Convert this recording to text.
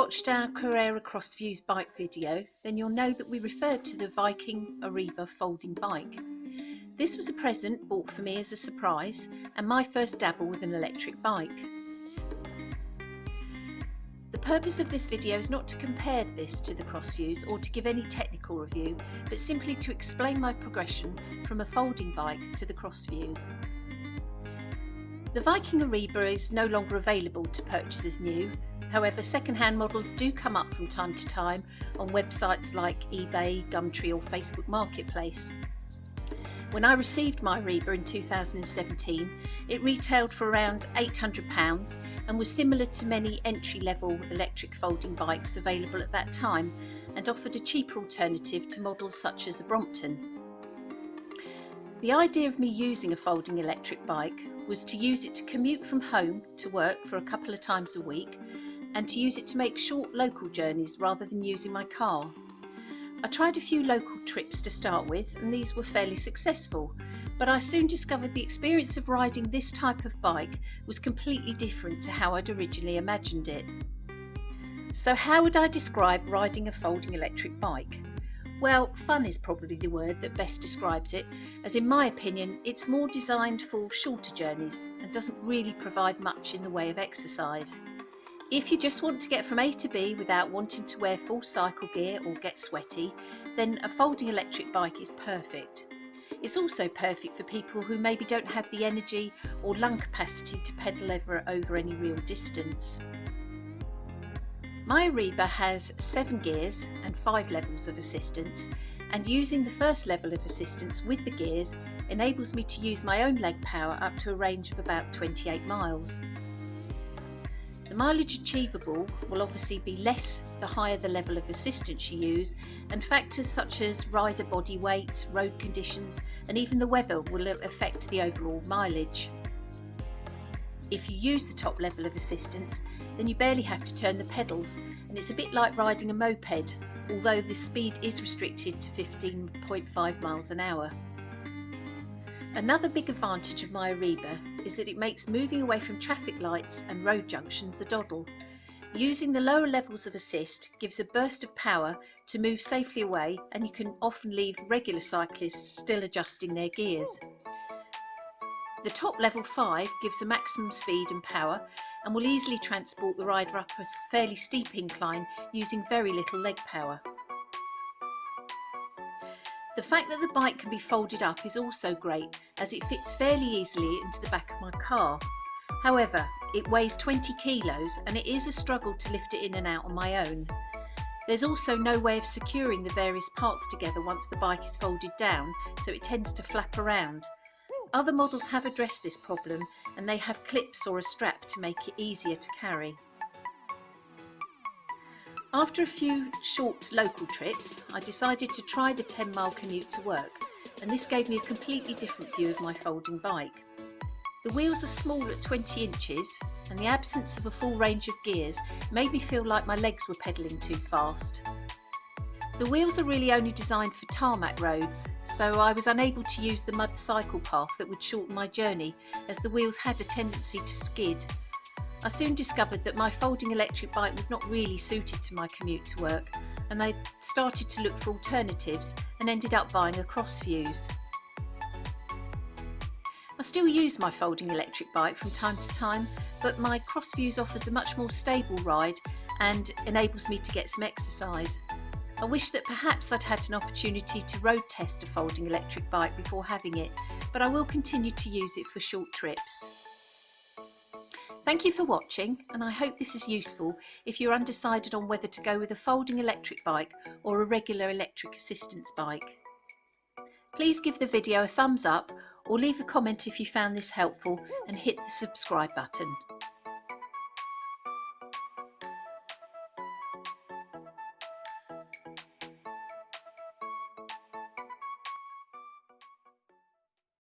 watched our Carrera Crossviews bike video, then you'll know that we referred to the Viking Arriba folding bike. This was a present bought for me as a surprise and my first dabble with an electric bike. The purpose of this video is not to compare this to the Crossviews or to give any technical review, but simply to explain my progression from a folding bike to the Crossviews. The Viking Arriba is no longer available to purchase as new. However, second-hand models do come up from time to time on websites like eBay, Gumtree or Facebook Marketplace. When I received my Arriba in 2017, it retailed for around £800 and was similar to many entry-level electric folding bikes available at that time and offered a cheaper alternative to models such as the Brompton. The idea of me using a folding electric bike was to use it to commute from home to work for a couple of times a week and to use it to make short local journeys rather than using my car. I tried a few local trips to start with and these were fairly successful, but I soon discovered the experience of riding this type of bike was completely different to how I'd originally imagined it. So how would I describe riding a folding electric bike? Well, fun is probably the word that best describes it, as in my opinion it's more designed for shorter journeys and doesn't really provide much in the way of exercise. If you just want to get from A to B without wanting to wear full cycle gear or get sweaty, then a folding electric bike is perfect. It's also perfect for people who maybe don't have the energy or lung capacity to pedal over any real distance. My Arriba has 7 gears and 5 levels of assistance, and using the first level of assistance with the gears enables me to use my own leg power up to a range of about 28 miles. The mileage achievable will obviously be less the higher the level of assistance you use, and factors such as rider body weight, road conditions and even the weather will affect the overall mileage. If you use the top level of assistance, then you barely have to turn the pedals, and it's a bit like riding a moped, although the speed is restricted to 15.5 miles an hour. Another big advantage of my Arriba is that it makes moving away from traffic lights and road junctions a doddle. Using the lower levels of assist gives a burst of power to move safely away, and you can often leave regular cyclists still adjusting their gears. The top level 5 gives a maximum speed and power and will easily transport the rider up a fairly steep incline using very little leg power. The fact that the bike can be folded up is also great, as it fits fairly easily into the back of my car. However, it weighs 20 kilos and it is a struggle to lift it in and out on my own. There's also no way of securing the various parts together once the bike is folded down, so it tends to flap around. Other models have addressed this problem and they have clips or a strap to make it easier to carry. After a few short local trips, I decided to try the 10-mile commute to work, and this gave me a completely different view of my folding bike. The wheels are small at 20 inches and the absence of a full range of gears made me feel like my legs were pedalling too fast. The wheels are really only designed for tarmac roads, so I was unable to use the mud cycle path that would shorten my journey, as the wheels had a tendency to skid. I soon discovered that my folding electric bike was not really suited to my commute to work, and I started to look for alternatives and ended up buying a Crossviews. I still use my folding electric bike from time to time, but my Crossviews offers a much more stable ride and enables me to get some exercise. I wish that perhaps I'd had an opportunity to road test a folding electric bike before having it, but I will continue to use it for short trips. Thank you for watching, and I hope this is useful if you're undecided on whether to go with a folding electric bike or a regular electric assistance bike. Please give the video a thumbs up or leave a comment if you found this helpful, and hit the subscribe button.